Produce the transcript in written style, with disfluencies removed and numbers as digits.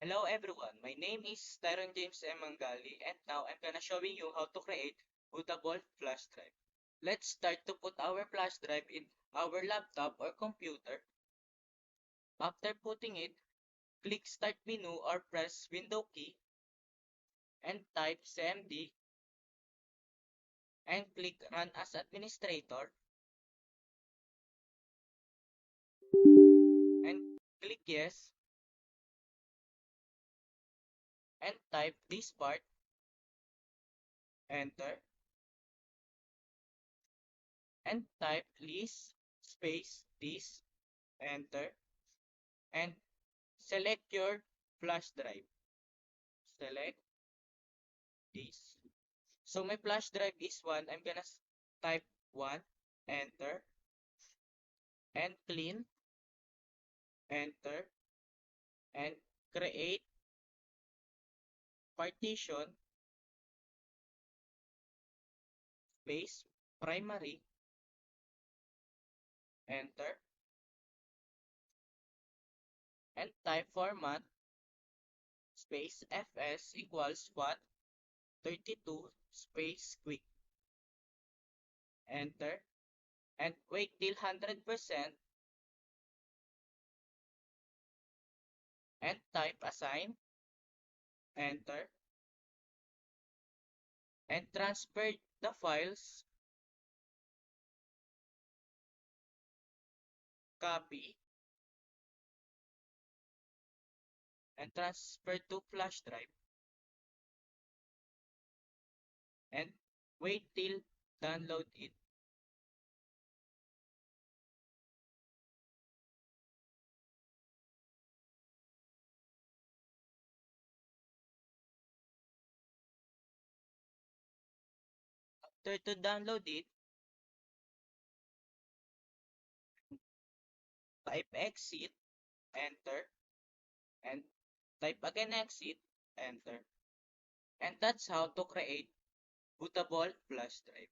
Hello everyone, my name is Tyron James M. Mangali and now I'm gonna showing you how to create bootable flash drive. Let's start to put our flash drive in our laptop or computer. After putting it, click Start menu or press Window key and type CMD and click Run as Administrator and click Yes and type this part, Enter and type list space this, Enter and select your flash drive. Select this. So my flash drive is 1. I'm gonna type 1, enter, and clean, enter, and create partition space primary, enter, and type format space fs equals 132 space quick, enter, and wait till 100% and type assign, enter, and transfer the files, copy, and transfer to flash drive and wait till download it. After to download it, type exit, enter, and type again exit, enter. And that's how to create bootable flash drive.